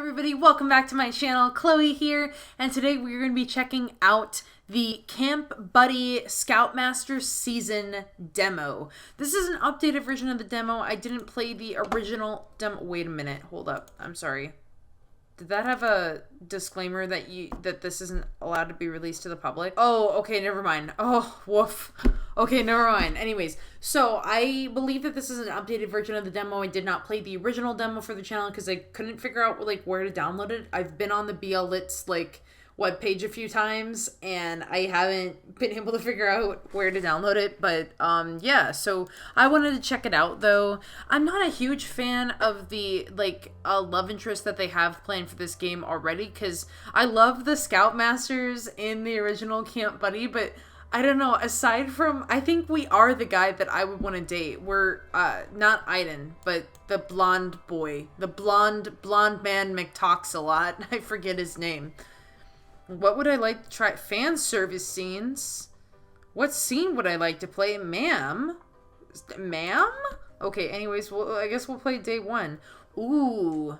everybody, welcome back to my channel. Chloe here, and today we're going to be checking out the Camp Buddy Scoutmasters season demo. This is an updated version of the demo. I didn't play the original demo. Wait a minute, hold up. I'm sorry. Did that have a disclaimer that this isn't allowed to be released to the public? Oh, okay, never mind. Oh, woof. Okay, never mind. Anyways, so I believe that this is an updated version of the demo. I did not play the original demo for the channel because I couldn't figure out where to download it. I've been on the BL Lit's webpage a few times and I haven't been able to figure out where to download it, but yeah, so I wanted to check it out though. I'm not a huge fan of the love interest that they have planned for this game already, because I love the Scoutmasters in the original Camp Buddy, but I don't know, aside from, I think we are the guy that I would want to date. We're not Aiden, but the blonde boy, the blonde man McTalks a lot. I forget his name. What would I like to try? Fan service scenes. What scene would I like to play? Ma'am? Ma'am? Okay, anyways, I guess we'll play day one. Ooh.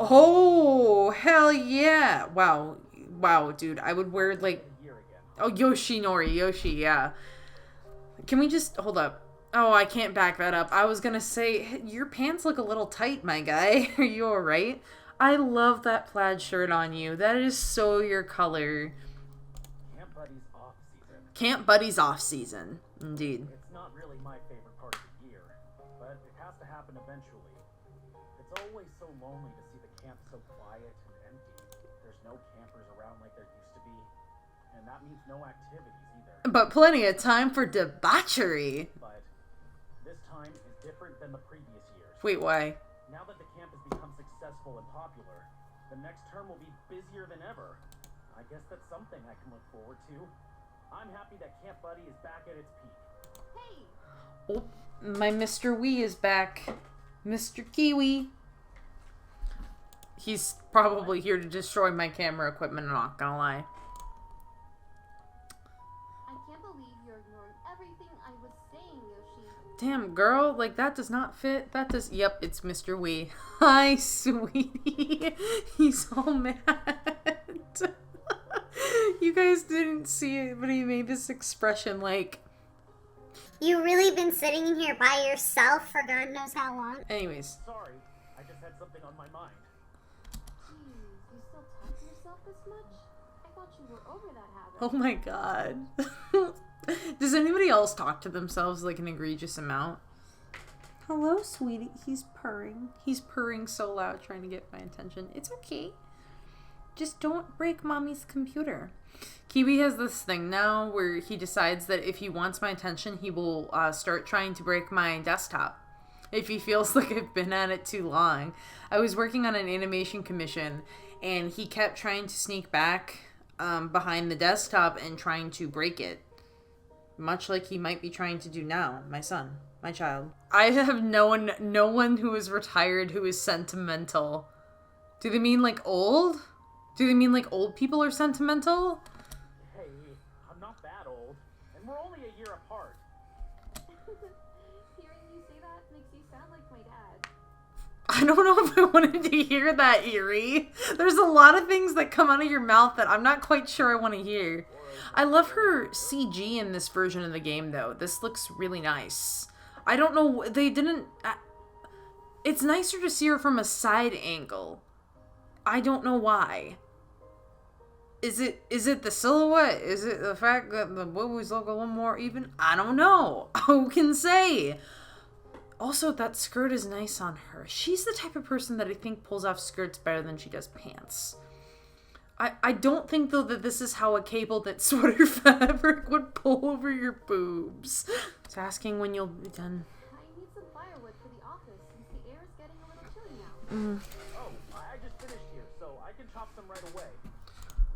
Oh, hell yeah. Wow. Wow, dude. I would wear, oh, Yoshi, yeah. Can we just... Hold up. Oh, I can't back that up. I was gonna say, your pants look a little tight, my guy. Are you alright? I love that plaid shirt on you. That is so your color. Camp Buddy's off season. Camp Buddy's off season. Indeed. It's not really my favorite part of the year, but it has to happen eventually. It's always so lonely to see the camp so quiet and empty. There's no campers around like there used to be, and that means no activities either. But plenty of time for debauchery. But this time is different than the previous years. Wait, why? Now that the camp has become successful and popular, the next term will be busier than ever. I guess that's something I can look forward to. I'm happy that Camp Buddy is back at its peak. Hey! Oh, my Mr. Wee is back. Mr. Kiwi. He's probably here to destroy my camera equipment, I'm not gonna lie. I can't believe you're ignoring everything I was saying, Yoshi. Damn, girl, that does not fit. That does... Yep, it's Mr. Wee. Hi, sweetie. He's all mad. You guys didn't see it, but he made this expression You really been sitting in here by yourself for God knows how long? Anyways. Sorry, I just had something on my mind. Jeez, you still talk to yourself this much? I thought you were over that habit. Oh my god. Does anybody else talk to themselves an egregious amount? Hello, sweetie. He's purring. He's purring so loud trying to get my attention. It's okay. Just don't break mommy's computer. Kiwi has this thing now where he decides that if he wants my attention, he will start trying to break my desktop. If he feels like I've been at it too long. I was working on an animation commission, and he kept trying to sneak back behind the desktop and trying to break it. Much like he might be trying to do now, my son, my child. I have known no one who is retired who is sentimental. Do they mean old? Do they mean old people are sentimental? Hey, I'm not that old, and we're only a year apart. Hearing you say that makes you sound like my dad. I don't know if I wanted to hear that, Eerie. There's a lot of things that come out of your mouth that I'm not quite sure I want to hear. I love her CG in this version of the game, though. This looks really nice. I don't know, they didn't... It's nicer to see her from a side angle. I don't know why. Is it the silhouette? Is it the fact that the boobies look a little more even? I don't know. Who can say? Also, that skirt is nice on her. She's the type of person that I think pulls off skirts better than she does pants. I don't think, though, that this is how a cable knit sweater fabric would pull over your boobs. It's asking when you'll be done. I need some firewood for the office since the air is getting a little chilly now. Oh, I just finished here, so I can chop some right away.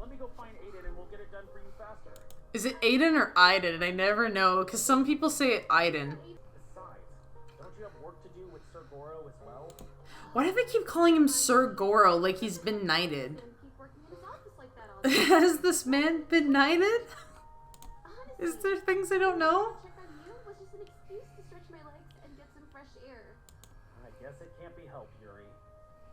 Let me go find Aiden and we'll get it done for you faster. Is it Aiden or Aiden? I never know, because some people say it Aiden. Besides, don't you have work to do with Sir Goro as well? Why do they keep calling him Sir Goro like he's been knighted? Keep working in his office like that all the time. Has this man been knighted? Honestly, Is there things I don't know? check on you was just an excuse to stretch my legs and get some fresh air. I guess Guess it can't be helped, Yuri.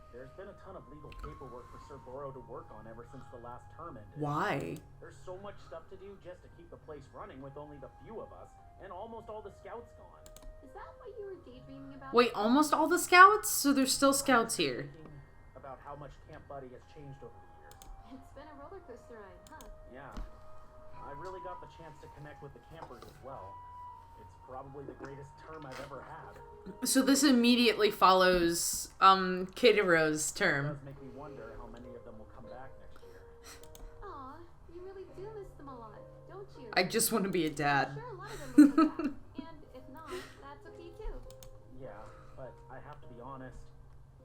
There's been a ton of legal paperwork for Sir Boro to work on ever since the last term ended. Why? There's so much stuff to do just to keep the place running with only the few of us, and almost all the scouts gone. Is that what you were daydreaming about? Wait, almost all the scouts? So there's still scouts here. Thinking about how much Camp Buddy has changed over the years. It's been a roller coaster ride, huh? Yeah. I really got the chance to connect with the campers as well. It's probably the greatest term I've ever had. So this immediately follows Kidaro's It term. does make me wonder how many of them will come back next year. Aw, you really do miss them a lot, don't you? I just want to be a dad. I'm sure a lot of them will come back. And if not, that's okay too. Yeah, but I have to be honest.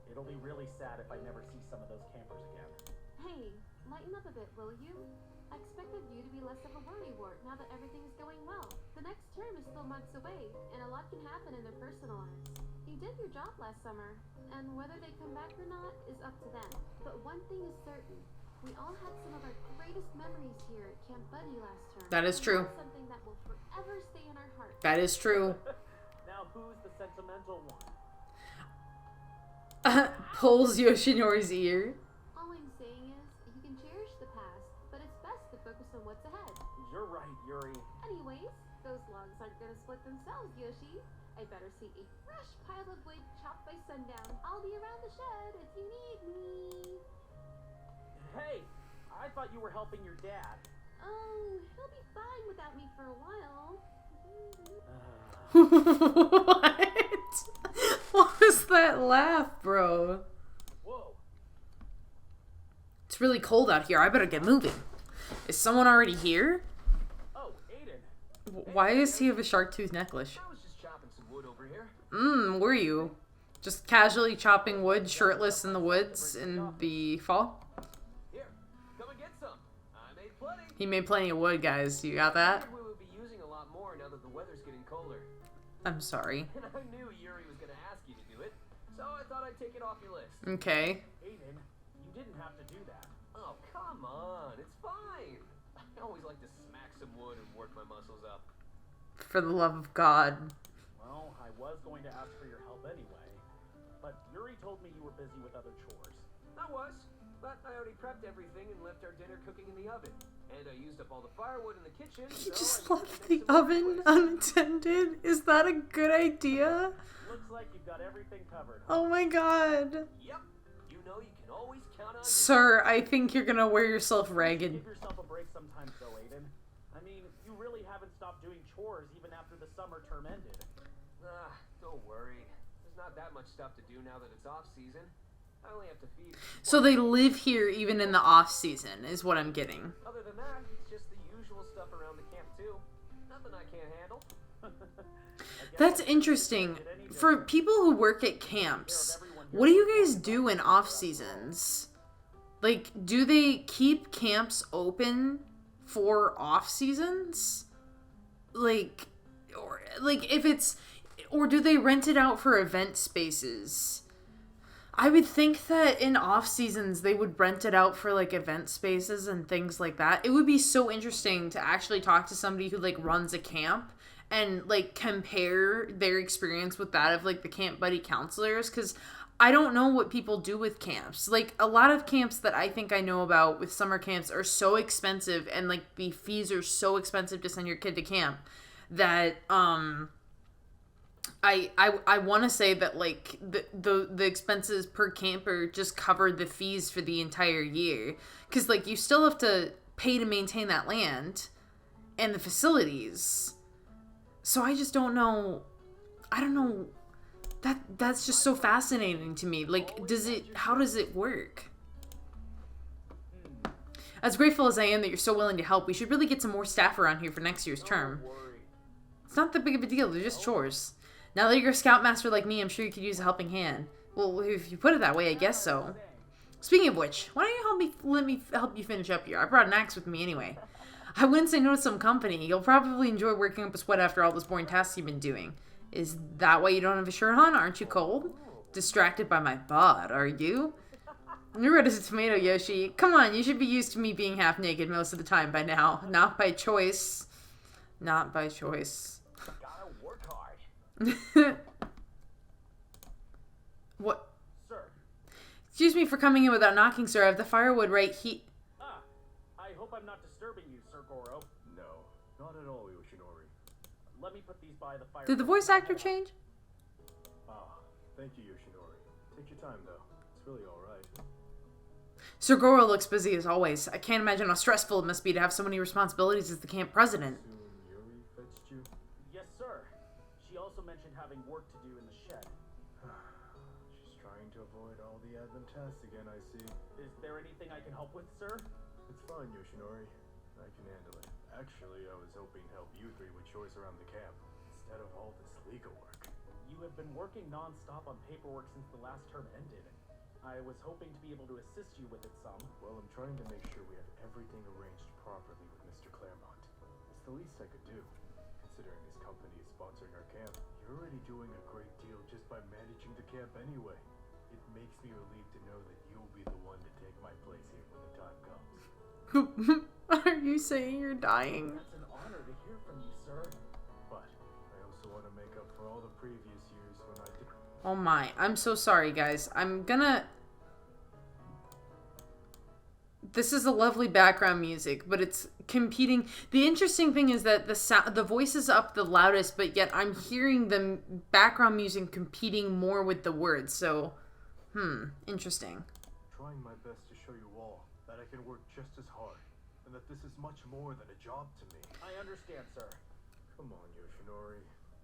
It'll be really sad if I never see some of those campers again. Hey, lighten up a bit, will you? I expected you to be less of a worrywart now that everything is going well. The next term is still months away, and a lot can happen in their personal lives. You did your job last summer, and whether they come back or not is up to them. But one thing is certain. We all had some of our greatest memories here at Camp Buddy last term. That is true. And that's something that will forever stay in our hearts. That is true. Now who's the sentimental one? Pulls Yoshinori's ear. All I'm saying is, you can cherish the past, but it's best to focus on what's ahead. You're right, Yuri. Anyways, those logs aren't gonna split themselves, Yoshi. I better see a fresh pile of wood chopped by sundown. I'll be around the shed if you need me. Hey, I thought you were helping your dad. Oh, he'll be fine without me for a while. What? What was that laugh, bro? Whoa. It's really cold out here. I better get moving. Is someone already here? Oh, Aiden. Why does he have a shark tooth necklace? I was just chopping some wood over here. Were you? Just casually chopping wood, shirtless in the woods in the fall? Here, come and get some. I made plenty. He made plenty of wood, guys. You got that? We would be using a lot more now that the weather's getting colder. I'm sorry. And I knew Yuri was gonna ask you to do it, so I thought I'd take it off your list. Okay. Aiden, you didn't have to do that. Oh, come on, it's fine. I always like to smack some wood and work my muscles up. For the love of God. Well, I was going to ask for your help anyway, but Yuri told me you were busy with other chores. I was, but I already prepped everything and left our dinner cooking in the oven. And I used up all the firewood in the kitchen. He so just I left needed the to make some oven fireplace. unattended. Is that a good idea? Looks like you've got everything covered. Oh my god. Yep. You know you can always count on me. Sir, I think you're gonna wear yourself ragged. Give yourself a break sometimes though, Aiden. I mean, you really haven't stopped doing chores even after the summer term ended. Ah, don't worry. There's not that much stuff to do now that it's off season. I only have to feed. So they live here even in the off season, is what I'm getting. Other than that, it's just the usual stuff around the camp too. Nothing I can't handle. That's interesting. For people who work at camps, what do you guys do in off seasons? Like, do they keep camps open for off seasons? Like, or do they rent it out for event spaces? I would think that in off seasons they would rent it out for like event spaces and things like that. It would be so interesting to actually talk to somebody who like runs a camp and like compare their experience with that of like the Camp Buddy counselors, because I don't know what people do with camps. Like a lot of camps that I think I know about with summer camps are so expensive, and like the fees are so expensive to send your kid to camp that I want to say that like the expenses per camper just covered the fees for the entire year, because like you still have to pay to maintain that land and the facilities. So I just don't know. I don't know. That's just so fascinating to me. Like, how does it work? As grateful as I am that you're so willing to help, we should really get some more staff around here for next year's term. Don't worry. It's not that big of a deal. They're just chores. Now that you're a scoutmaster like me, I'm sure you could use a helping hand. Well, if you put it that way, I guess so. Speaking of which, why don't you let me help you finish up here? I brought an axe with me anyway. I wouldn't say no to some company. You'll probably enjoy working up a sweat after all those boring tasks you've been doing. Is that why you don't have a shirt on? Aren't you cold? Distracted by my bod, are you? You're red as a tomato, Yoshi. Come on, you should be used to me being half naked most of the time by now. Not by choice. Not by choice. Gotta work hard. What? Sir. Excuse me for coming in without knocking, sir. I have the firewood right here. Ah, I hope I'm not disturbing you, Sir Goro. No, not at all, Yoshinori. Let me put these by the fire. Did the voice actor change? Ah, thank you, Yoshinori. Take your time, though. It's really alright. Sir Goro looks busy as always. I can't imagine how stressful it must be to have so many responsibilities as the camp president. Soon Yuri fetched you? Yes, sir. She also mentioned having work to do in the shed. She's trying to avoid all the admin tasks again, I see. Is there anything I can help with, sir? It's fine, Yoshinori. I can handle it. Actually, I was hoping to help you three with chores around the camp, instead of all this legal work. You have been working non-stop on paperwork since the last term ended. I was hoping to be able to assist you with it some. Well, I'm trying to make sure we have everything arranged properly with Mr. Claremont. It's the least I could do, considering his company is sponsoring our camp. You're already doing a great deal just by managing the camp anyway. It makes me relieved to know that you'll be the one to take my place here when the time comes. Are you saying you're dying? That's an honor to hear from you, sir. But I also want to make up for all the previous years when I did. Oh my, I'm so sorry, guys. I'm gonna... This is a lovely background music, but it's competing. The interesting thing is that the voice is up the loudest, but yet I'm hearing the background music competing more with the words. So, interesting. Trying my best to show you all that I can work just as hard, and that this is much more than a job to me. I understand, sir. Come on, Yoshinori.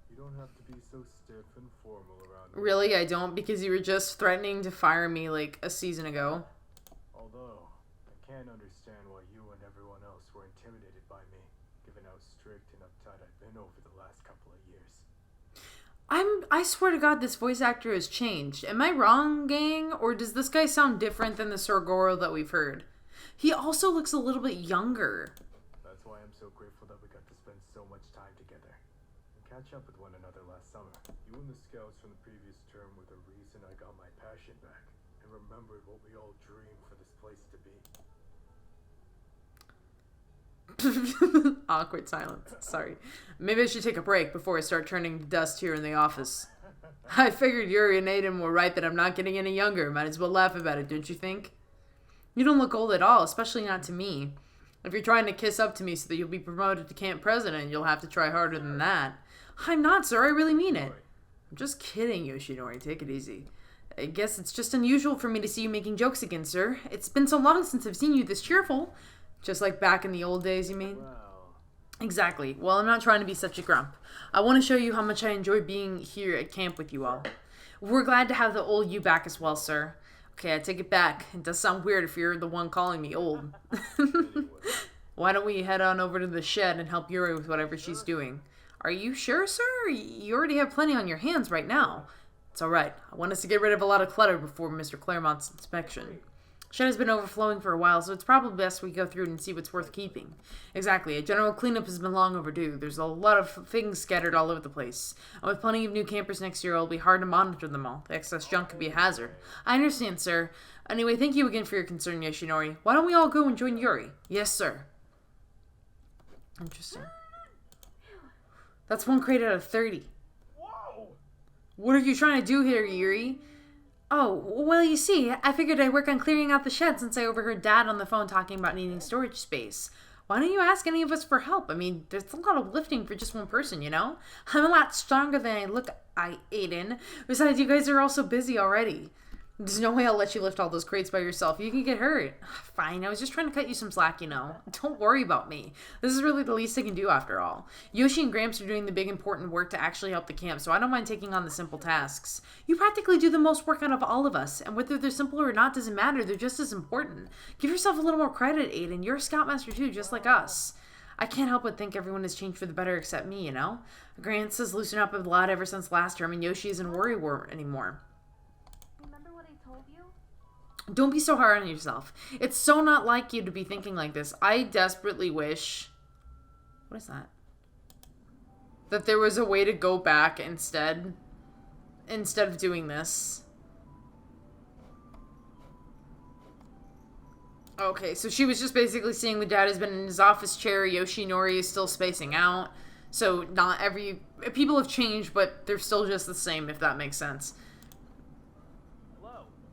You don't have to be so stiff and formal around me. Really, I don't, because you were just threatening to fire me like a season ago. Although, I can understand why you and everyone else were intimidated by me, given how strict and uptight I've been over the last couple of years. I swear to God, this voice actor has changed. Am I wrong, gang? Or does this guy sound different than the Sir Goro that we've heard? He also looks a little bit younger. That's why I'm so grateful that we got to spend so much time together and catch up with one another last summer. You and the scouts from the previous term were the reason I got my passion back and remembered what we all dreamed for this place to be. Awkward silence. Sorry. Maybe I should take a break before I start turning to dust here in the office. I figured Yuri and Aiden were right that I'm not getting any younger. Might as well laugh about it, don't you think? You don't look old at all, especially not to me. If you're trying to kiss up to me so that you'll be promoted to camp president, you'll have to try harder than that. I'm not, sir. I really mean it. I'm just kidding, Yoshinori. Take it easy. I guess it's just unusual for me to see you making jokes again, sir. It's been so long since I've seen you this cheerful. Just like back in the old days, you mean? Well, Exactly. Well, I'm not trying to be such a grump. I want to show you how much I enjoy being here at camp with you all. We're glad to have the old you back as well, sir. Okay, I take it back. It does sound weird if you're the one calling me old. Why don't we head on over to the shed and help Yuri with whatever she's doing? Are you sure, sir? You already have plenty on your hands right now. It's alright. I want us to get rid of a lot of clutter before Mr. Claremont's inspection. Shed has been overflowing for a while, so it's probably best we go through and see what's worth keeping. Exactly. A general cleanup has been long overdue. There's a lot of things scattered all over the place. And with plenty of new campers next year, it'll be hard to monitor them all. The excess junk could be a hazard. I understand, sir. Anyway, thank you again for your concern, Yoshinori. Why don't we all go and join Yuri? Yes, sir. Interesting. That's one crate out of 30. Whoa! What are you trying to do here, Yuri? Oh, well, you see, I figured I'd work on clearing out the shed since I overheard Dad on the phone talking about needing storage space. Why don't you ask any of us for help? I mean, there's a lot of lifting for just one person, you know? I'm a lot stronger than I look, Aiden. Besides, you guys are all so busy already. There's no way I'll let you lift all those crates by yourself. You can get hurt. Fine, I was just trying to cut you some slack, you know. Don't worry about me. This is really the least I can do after all. Yoshi and Gramps are doing the big important work to actually help the camp, so I don't mind taking on the simple tasks. You practically do the most work out of all of us, and whether they're simple or not doesn't matter. They're just as important. Give yourself a little more credit, Aiden. You're a Scoutmaster too, just like us. I can't help but think everyone has changed for the better except me, you know? Gramps has loosened up a lot ever since last term, and Yoshi isn't worry anymore. Remember what I told you? Don't be so hard on yourself. It's so not like you to be thinking like this. I desperately wish... What is that? That there was a way to go back instead of doing this. Okay, so she was just basically saying the dad has been in his office chair. Yoshinori is still spacing out. So not every... People have changed, but they're still just the same, if that makes sense.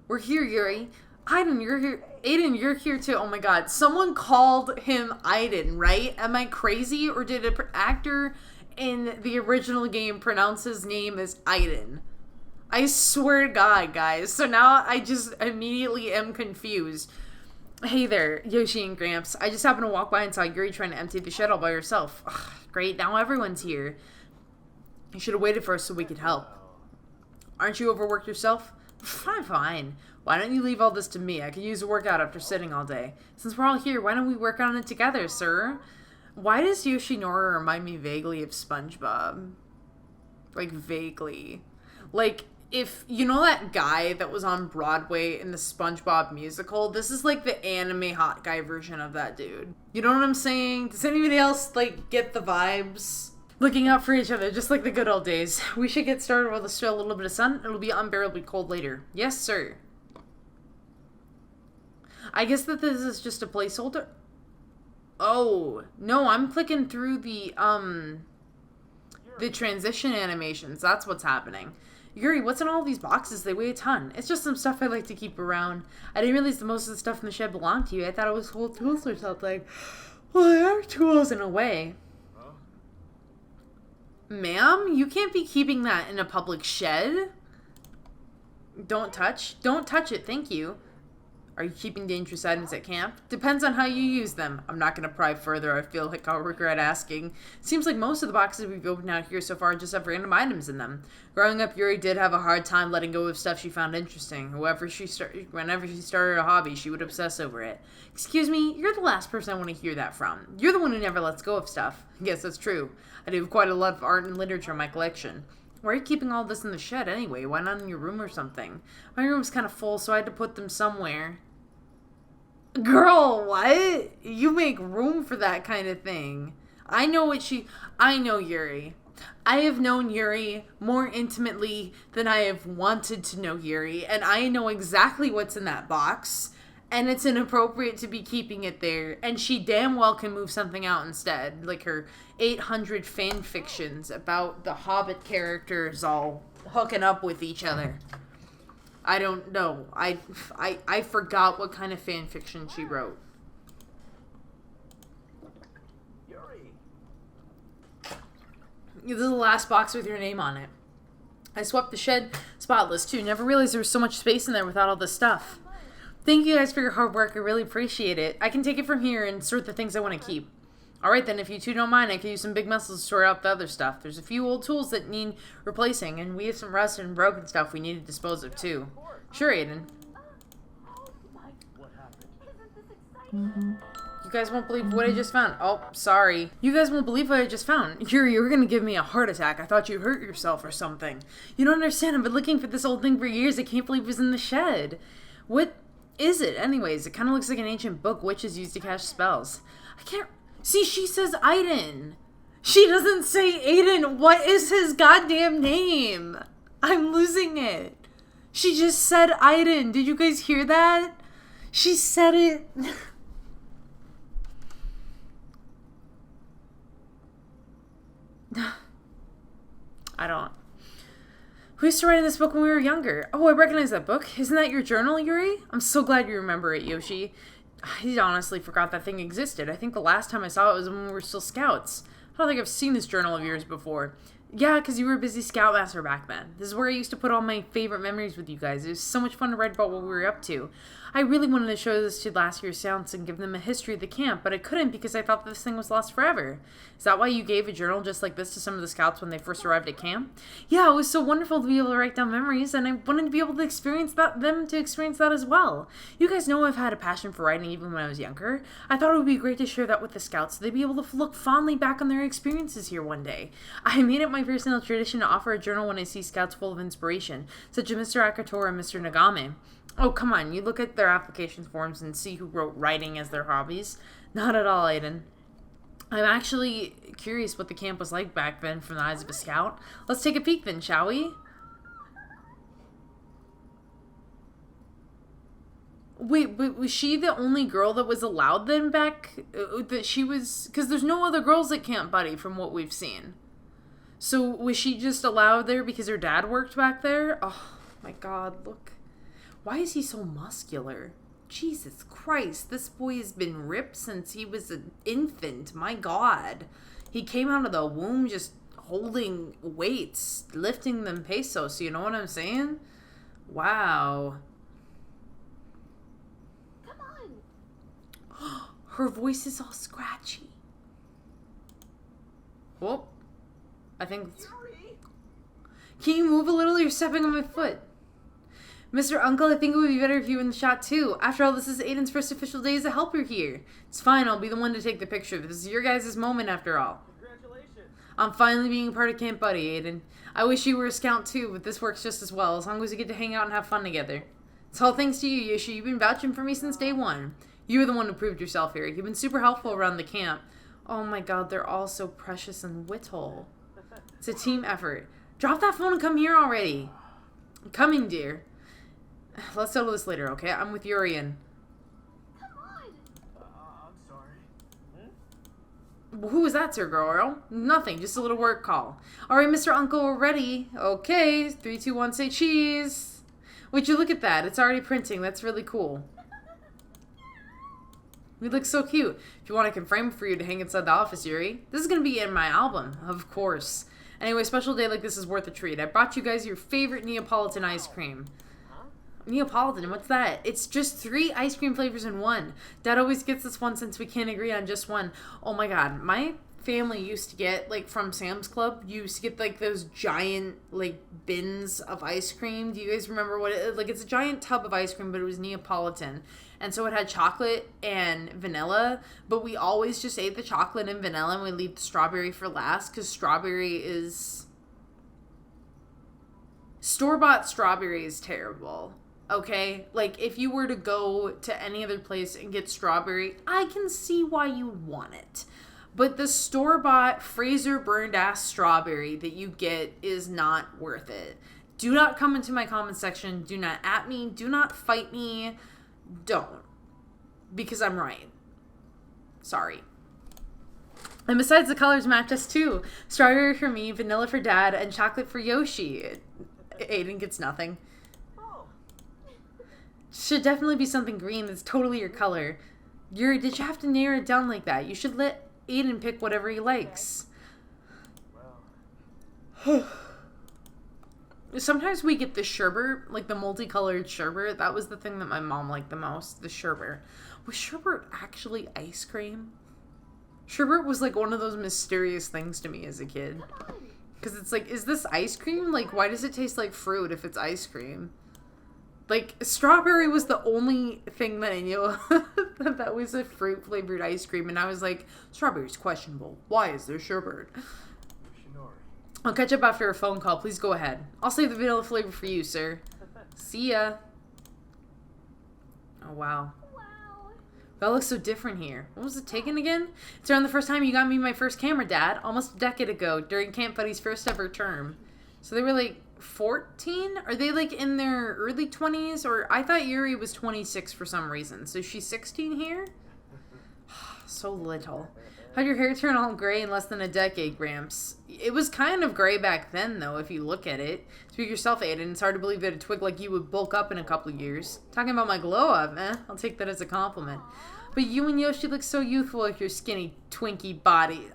We're here, Yuri. Aiden, you're here. Aiden, you're here too. Oh my god. Someone called him Aiden, right? Am I crazy? Or did an actor in the original game pronounce his name as Aiden? I swear to God, guys. So now I just immediately am confused. Hey there, Yoshi and Gramps. I just happened to walk by and saw Yuri trying to empty the shed all by herself. Ugh, great, now everyone's here. You should have waited for us so we could help. Aren't you overworked yourself? I'm fine. Why don't you leave all this to me? I could use a workout after sitting all day. Since we're all here, why don't we work on it together, sir? Why does Yoshinora remind me vaguely of SpongeBob? Like, vaguely. Like, if you know that guy that was on Broadway in the SpongeBob musical, this is like the anime hot guy version of that dude. You know what I'm saying? Does anybody else like get the vibes? Looking out for each other, just like the good old days. We should get started while there's still a little bit of sun. It'll be unbearably cold later. Yes, sir. I guess that this is just a placeholder. Oh, no, I'm clicking through the transition animations. That's what's happening. Yuri, what's in all these boxes? They weigh a ton. It's just some stuff I like to keep around. I didn't realize that most of the stuff in the shed belonged to you. I thought it was whole tools or something. Well, they are tools in a way. Huh? Ma'am, you can't be keeping that in a public shed. Don't touch. Don't touch it, thank you. Are you keeping dangerous items at camp? Depends on how you use them. I'm not going to pry further. I feel like I'll regret asking. Seems like most of the boxes we've opened out here so far just have random items in them. Growing up, Yuri did have a hard time letting go of stuff she found interesting. Whenever she started a hobby, she would obsess over it. Excuse me, you're the last person I want to hear that from. You're the one who never lets go of stuff. Yes, that's true. I do have quite a lot of art and literature in my collection. Why are you keeping all this in the shed anyway? Why not in your room or something? My room's kind of full, so I had to put them somewhere. Girl, what? You make room for that kind of thing. I know Yuri. I have known Yuri more intimately than I have wanted to know Yuri, and I know exactly what's in that box, and it's inappropriate to be keeping it there, and she damn well can move something out instead, like her 800 fan fictions about the Hobbit characters all hooking up with each other. I don't know. I forgot what kind of fan fiction she wrote. Yuri. This is the last box with your name on it. I swept the shed spotless too. Never realized there was so much space in there without all this stuff. Thank you guys for your hard work. I really appreciate it. I can take it from here and sort the things I want to keep. Alright then, if you two don't mind, I could use some big muscles to sort out the other stuff. There's a few old tools that need replacing, and we have some rusted and broken stuff we need to dispose of too. Sure, Aiden. What happened? Isn't this exciting? You guys won't believe what I just found. Oh, sorry. You guys won't believe what I just found. Yuri, you were gonna give me a heart attack. I thought you hurt yourself or something. You don't understand. I've been looking for this old thing for years. I can't believe it was in the shed. What is it, anyways? It kind of looks like an ancient book witches use to cast spells. I can't... See, she says Aiden. She doesn't say Aiden. What is his goddamn name? I'm losing it. She just said Aiden. Did you guys hear that? She said it. I don't. Who used to write in this book when we were younger? Oh, I recognize that book. Isn't that your journal, Yuri? I'm so glad you remember it, Yoshi. I honestly forgot that thing existed. I think the last time I saw it was when we were still scouts. I don't think I've seen this journal of yours before. Yeah, because you were a busy Scoutmaster back then. This is where I used to put all my favorite memories with you guys. It was so much fun to write about what we were up to. I really wanted to show this to last year's Scouts and give them a history of the camp, but I couldn't because I thought this thing was lost forever. Is that why you gave a journal just like this to some of the Scouts when they first arrived at camp? Yeah, it was so wonderful to be able to write down memories, and I wanted to be able to experience that as well. You guys know I've had a passion for writing even when I was younger. I thought it would be great to share that with the Scouts so they'd be able to look fondly back on their experiences here one day. I made it my personal tradition to offer a journal when I see Scouts full of inspiration, such as Mr. Akatora and Mr. Nagame. Oh, come on, you look at their application forms and see who wrote writing as their hobbies. Not at all, Aiden. I'm actually curious what the camp was like back then from the eyes of a scout. Let's take a peek then, shall we? Wait, but was she the only girl that was allowed then back? That she was... Because there's no other girls at Camp Buddy from what we've seen. So was she just allowed there because her dad worked back there? Oh, my God, look. Why is he so muscular? Jesus Christ, this boy has been ripped since he was an infant. My God. He came out of the womb just holding weights, lifting them pesos. You know what I'm saying? Wow. Come on. Her voice is all scratchy. Whoop. I think... Yuri! Can you move a little? You're stepping on my foot. Mr. Uncle, I think it would be better if you were in the shot too. After all, this is Aiden's first official day as a helper here. It's fine, I'll be the one to take the picture. This is your guys' moment after all. Congratulations! I'm finally being part of Camp Buddy, Aiden. I wish you were a scout too, but this works just as well, as long as we get to hang out and have fun together. It's all thanks to you, Yoshi. You've been vouching for me since day one. You were the one who proved yourself here. You've been super helpful around the camp. Oh my God, they're all so precious and little. It's a team effort. Drop that phone and come here already. I'm coming, dear. Let's settle this later, okay? I'm with Urian. Come on. I'm sorry. Who was that, Sir Girl? Nothing, just a little work call. Alright, Mr. Uncle, we're ready. Okay, 3, 2, 1, say cheese. Would you look at that? It's already printing. That's really cool. We look so cute. If you want, I can frame it for you to hang inside the office, Yuri. This is going to be in my album, of course. Anyway, a special day like this is worth a treat. I brought you guys your favorite Neapolitan ice cream. Neapolitan, what's that? It's just 3 ice cream flavors in one. Dad always gets this one since we can't agree on just one. Oh my God, my family used to get, like, from Sam's Club, you used to get, like, those giant, like, bins of ice cream. Do you guys remember what it, like, it's a giant tub of ice cream, but it was Neapolitan. And so it had chocolate and vanilla, but we always just ate the chocolate and vanilla and we leave the strawberry for last, because strawberry is... Store-bought strawberry is terrible. Okay, like, if you were to go to any other place and get strawberry, I can see why you would want it. But the store-bought freezer-burned-ass strawberry that you get is not worth it. Do not come into my comment section. Do not at me. Do not fight me. Don't. Because I'm right. Sorry. And besides, the colors match us too. Strawberry for me, vanilla for Dad, and chocolate for Yoshi. Aiden gets nothing. Should definitely be something green that's totally your color. Yuri, did you have to narrow it down like that? You should let Aiden pick whatever he likes. Sometimes we get the sherbet, like the multicolored sherbet. That was the thing that my mom liked the most, the sherbet. Was sherbet actually ice cream? Sherbet was like one of those mysterious things to me as a kid. Because it's like, is this ice cream? Like, why does it taste like fruit if it's ice cream? Like, strawberry was the only thing that I knew that was a fruit-flavored ice cream. And I was like, strawberry's questionable. Why is there sherbet? I'll catch up after a phone call. Please go ahead. I'll save the vanilla flavor for you, sir. See ya. Oh, wow. Wow. That looks so different here. What was it taken again? It's around the first time you got me my first camera, Dad. Almost a decade ago, during Camp Buddy's first ever term. So they were like 14? Are they like in their early 20s? Or I thought Yuri was 26 for some reason. So she's 16 here? So little. How'd your hair turn all gray in less than a decade, Gramps? It was kind of gray back then, though, if you look at it. Speak yourself, Aiden. It's hard to believe that a twig like you would bulk up in a couple of years. Talking about my glow-up, I'll take that as a compliment. But you and Yoshi look so youthful with your skinny, twinky body.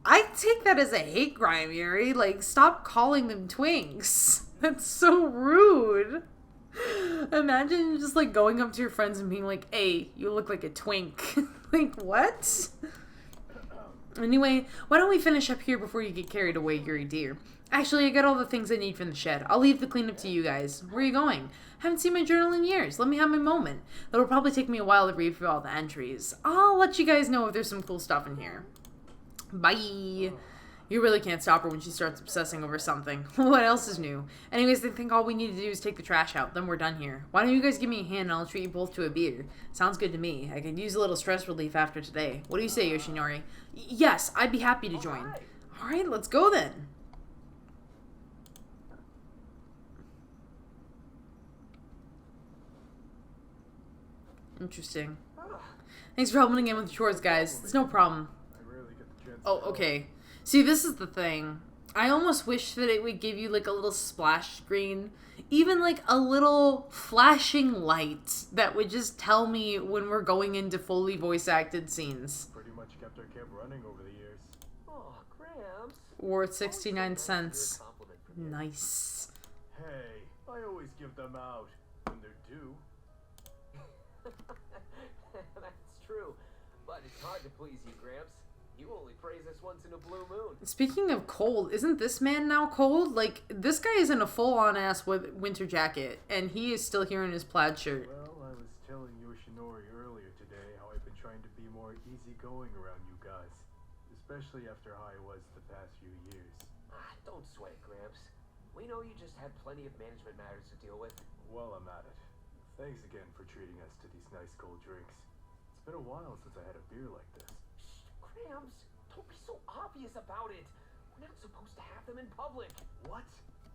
I take that as a hate crime, Yuri. Like, stop calling them twinks. That's so rude. Imagine just, like, going up to your friends and being like, hey, you look like a twink. Like, what? Anyway, why don't we finish up here before you get carried away, Yuri dear? Actually, I got all the things I need from the shed. I'll leave the cleanup to you guys. Where are you going? Haven't seen my journal in years. Let me have my moment. That'll probably take me a while to read through all the entries. I'll let you guys know if there's some cool stuff in here. Bye. You really can't stop her when she starts obsessing over something. What else is new? Anyways, I think all we need to do is take the trash out. Then we're done here. Why don't you guys give me a hand and I'll treat you both to a beer? Sounds good to me. I could use a little stress relief after today. What do you say, Yoshinori? Yes, I'd be happy to join. Alright, let's go then. Interesting. Thanks for helping again with the chores, guys. It's no problem. Oh, okay. See, this is the thing. I almost wish that it would give you like a little splash screen. Even like a little flashing light that would just tell me when we're going into fully voice acted scenes. Pretty much kept our camp running over the years. Oh, Gramps. Worth 69 cents. Hear a compliment from you. Nice. Hey, I always give them out when they're due. That's true, but it's hard to please you, Gramps. You only praise us once in a blue moon. Speaking of cold, isn't this man now cold? Like, this guy is in a full-on ass with winter jacket, and he is still here in his plaid shirt. Well, I was telling Yoshinori earlier today how I've been trying to be more easygoing around you guys. Especially after how I was the past few years. Don't sweat it, Gramps. We know you just had plenty of management matters to deal with. Well, I'm at it. Thanks again for treating us to these nice cold drinks. It's been a while since I had a beer like this. Shh, Gramps, don't be so obvious about it. We're not supposed to have them in public. What?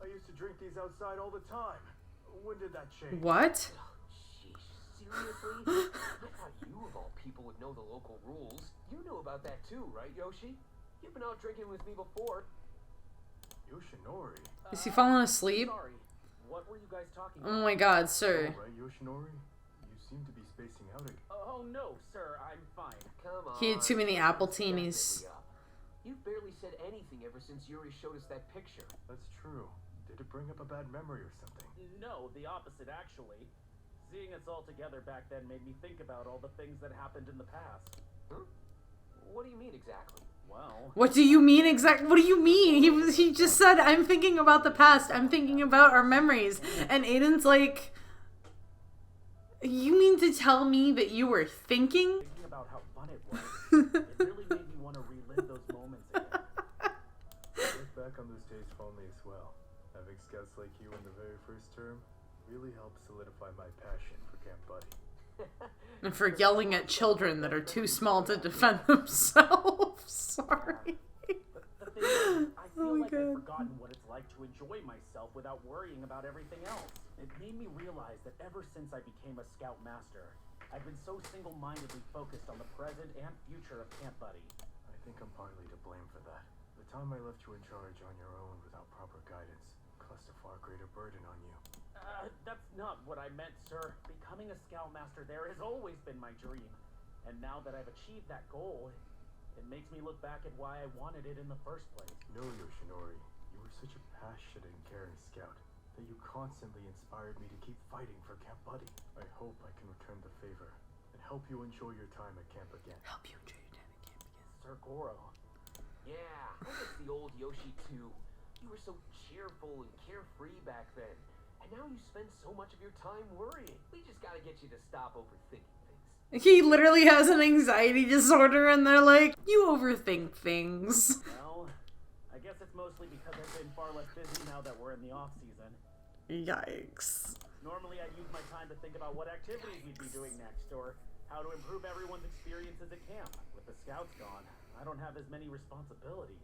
I used to drink these outside all the time. When did that change? What? Sheesh, seriously? I thought you of all people would know the local rules. You knew about that too, right, Yoshi? You've been out drinking with me before. Yoshinori? Is he falling asleep? Sorry. What were you guys talking Oh about? my god, sir. All right, Yoshinori? You seem to be spacing out again. Oh no, sir, I'm fine. Come on. He had too many apple Step teenies. it up. You've barely said anything ever since Yuri showed us that picture. That's true. Did it bring up a bad memory or something? No, the opposite actually. Seeing us all together back then made me think about all the things that happened in the past. Huh? What do you mean exactly? Well, What do you mean exactly? What do you mean? He just said, I'm thinking about the past. I'm thinking about our memories. And Aiden's like, you mean to tell me that you were thinking? thinking about how fun it was, it really made me want to relive those moments again. I look back on those days fondly as well. Having scouts like you in the very first term really helped solidify my passion for Camp Buddy. And for yelling at children that are too small to defend themselves. Sorry. The thing is, I Oh feel my like God. I've forgotten what it's like to enjoy myself without worrying about everything else. It made me realize that ever since I became a Scoutmaster, I've been so single-mindedly focused on the present and future of Camp Buddy. I think I'm partly to blame for that. The time I left you in charge on your own without proper guidance caused a far greater burden on you. That's not what I meant, sir. Becoming a Scoutmaster there has always been my dream. And now that I've achieved that goal, it makes me look back at why I wanted it in the first place. No, Yoshinori, you were such a passionate and caring scout that you constantly inspired me to keep fighting for Camp Buddy. I hope I can return the favor and help you enjoy your time at camp again. Help you enjoy your time at camp again. Sir Goro. Yeah, I miss the old Yoshi too. You were so cheerful and carefree back then. And now you spend so much of your time worrying. We just gotta get you to stop overthinking things. He literally has an anxiety disorder and they're like, you overthink things. Well, I guess it's mostly because I've been far less busy now that we're in the off-season. Yikes. Normally I'd use my time to think about what activities we'd be doing next, or how to improve everyone's experiences at camp. With the scouts gone, I don't have as many responsibilities.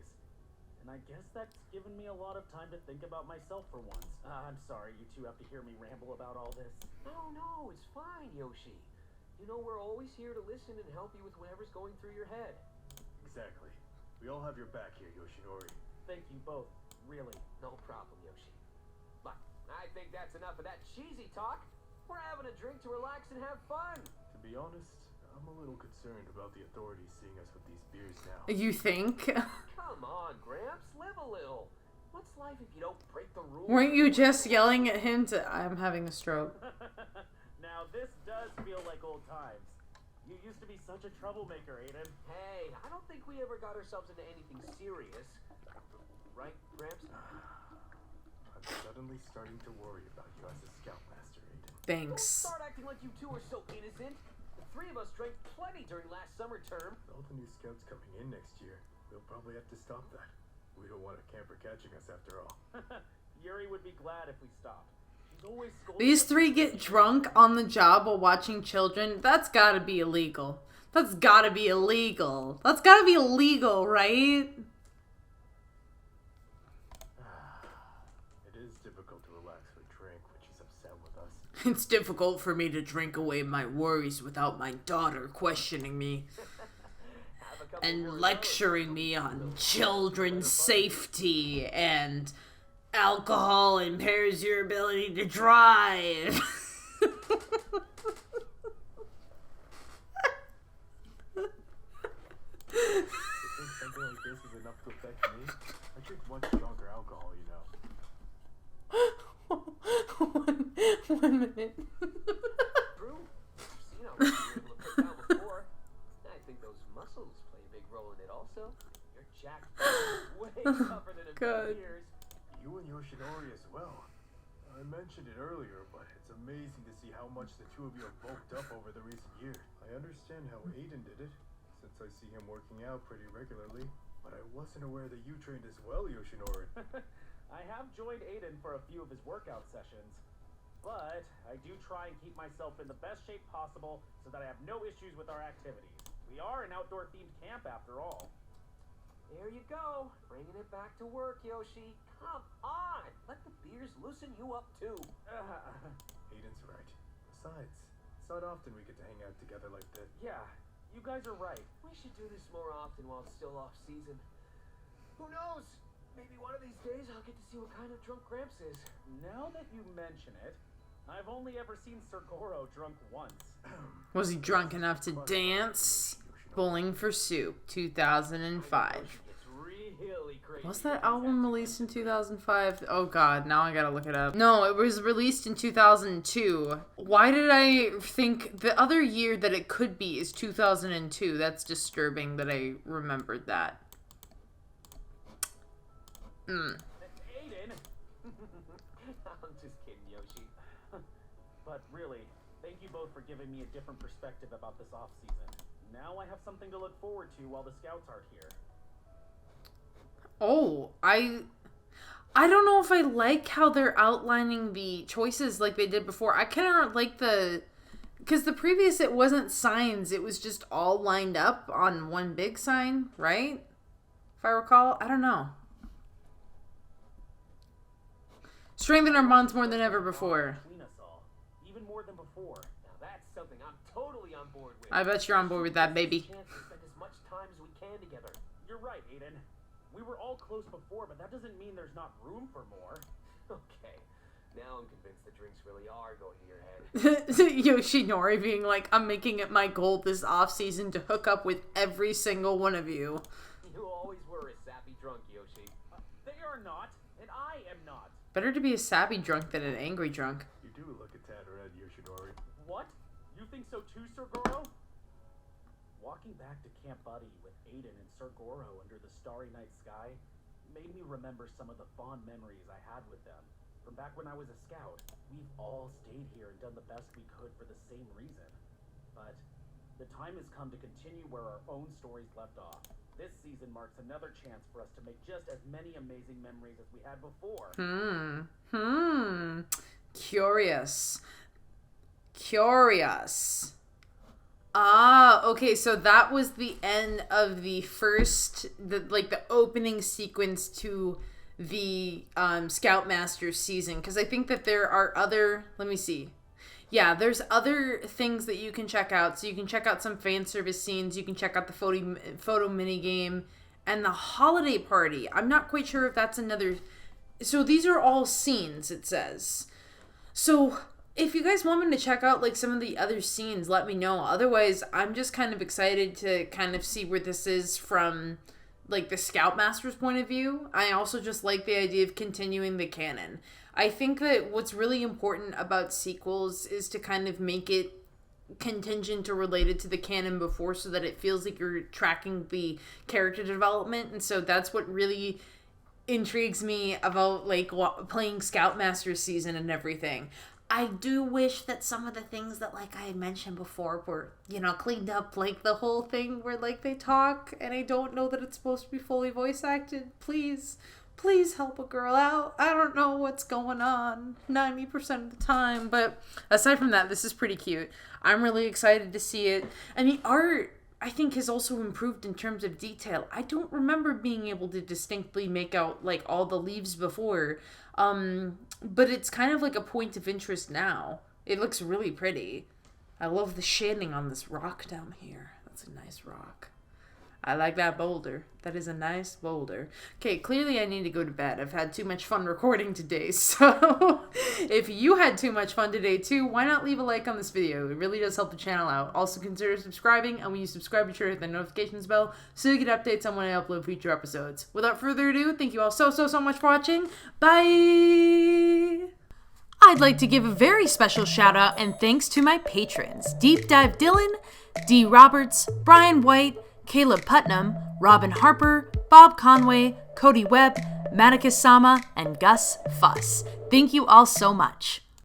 And I guess that's given me a lot of time to think about myself for once. I'm sorry, you two have to hear me ramble about all this. No, it's fine, Yoshi. You know we're always here to listen and help you with whatever's going through your head. Exactly. We all have your back here, Yoshinori. Thank you both, really. No problem, Yoshi. But I think that's enough of that cheesy talk. We're having a drink to relax and have fun. To be honest, I'm a little concerned about the authorities seeing us with these beers now. You think? Come on, Gramps, live a little. What's life if you don't break the rules? Weren't you just yelling at him to, I'm having a stroke? Now this does feel like old times. You used to be such a troublemaker, Aiden. Hey, I don't think we ever got ourselves into anything serious. Right, Gramps? I'm suddenly starting to worry about you as a Scoutmaster, Aiden. Don't Thanks. start acting like you two are so innocent. The three of us drank plenty during last summer term. With all the new scouts coming in next year, we'll probably have to stop that. We don't want a camper catching us after all. Yuri would be glad if we stopped. She's always scolding These us three for get being drunk on the job while watching children. That's gotta be illegal. That's gotta be illegal. That's gotta be illegal, right? It is difficult to relax with a drink when she's upset with us. It's difficult for me to drink away my worries without my daughter questioning me. Have a couple and more lecturing me on children's safety and alcohol impairs your ability to drive. You think something like this is enough to affect me? I drink much stronger alcohol, you know. one minute. True. You've seen how much you were able to put down before. I think those muscles play a big role in it also. You're jacked way tougher than a God. few years. You and Yoshinori as well. I mentioned it earlier, but it's amazing to see how much the two of you have bulked up over the recent year. I understand how Aiden did it, since I see him working out pretty regularly, but I wasn't aware that you trained as well, Yoshinori. I have joined Aiden for a few of his workout sessions, but I do try and keep myself in the best shape possible so that I have no issues with our activities. We are an outdoor-themed camp after all. There you go. Bringing it back to work, Yoshi. Come on. Let the beers loosen you up, too. Aiden's right. Besides, it's not often we get to hang out together like this. Yeah, you guys are right. We should do this more often while it's still off-season. Who knows? Maybe one of these days I'll get to see what kind of drunk Gramps is. Now that you mention it, I've only ever seen Sir Goro drunk once. Was he drunk enough to dance? Bowling for Soup, 2005. It's really crazy. Was that album released in 2005? Oh god, now I gotta look it up. No, it was released in 2002. Why did I think the other year that it could be is 2002? That's disturbing that I remembered that. Aiden! I'm just kidding, Yoshi. But really, thank you both for giving me a different perspective about this off-season. Now I have something to look forward to while the scouts aren't here. Oh, I don't know if I like how they're outlining the choices like they did before. I kind of like because the previous it wasn't signs, it was just all lined up on one big sign, right? If I recall, I don't know. Strengthen our bonds more than ever before. Between us all, even more than before. Now that's something I'm totally on board with. I bet you're on board with that, baby. Chance to spend as much time as we can together. You're right, Aiden. We were all close before, but that doesn't mean there's not room for more. Okay. Now I'm convinced the drinks really are going to your head. Yoshinori being like, I'm making it my goal this off-season to hook up with every single one of you. You always were a sappy drunk, Yoshi. They are not, and I am not. Better to be a sappy drunk than an angry drunk. You do look a tad red, Yoshinori. What? You think so too, Sir Goro? Walking back to Camp Buddy with Aiden and Sir Goro under the starry night sky made me remember some of the fond memories I had with them. From back when I was a scout, we've all stayed here and done the best we could for the same reason. But the time has come to continue where our own stories left off. This season marks another chance for us to make just as many amazing memories as we had before. Curious. Ah, okay, so that was the end of the first, the opening sequence to the Scoutmasters season, because I think that there are other, let me see. Yeah, there's other things that you can check out. So you can check out some fan service scenes, you can check out the photo minigame, and the holiday party. I'm not quite sure if that's another, so these are all scenes, it says. So if you guys want me to check out like some of the other scenes, let me know. Otherwise, I'm just kind of excited to kind of see where this is from like the Scoutmasters point of view. I also just like the idea of continuing the canon. I think that what's really important about sequels is to kind of make it contingent or related to the canon before, so that it feels like you're tracking the character development. And so that's what really intrigues me about like playing Scoutmasters season and everything. I do wish that some of the things that, like I had mentioned before, were, cleaned up, like the whole thing where, like, they talk, and I don't know that it's supposed to be fully voice acted. Please help a girl out. I don't know what's going on 90% of the time, but aside from that, this is pretty cute. I'm really excited to see it, and the art, I think, has also improved in terms of detail. I don't remember being able to distinctly make out, like, all the leaves before, but it's kind of like a point of interest now. It looks really pretty. I love the shading on this rock down here. That's a nice rock. I like that boulder. That is a nice boulder. Okay, clearly I need to go to bed. I've had too much fun recording today. So if you had too much fun today too, why not leave a like on this video? It really does help the channel out. Also consider subscribing, and when you subscribe, be sure to hit the notifications bell so you get updates on when I upload future episodes. Without further ado, thank you all so much for watching. Bye! I'd like to give a very special shout out and thanks to my patrons, Deep Dive Dylan, D. Roberts, Brian White, Caleb Putnam, Robin Harper, Bob Conway, Cody Webb, Maticus Sama, and Gus Fuss. Thank you all so much.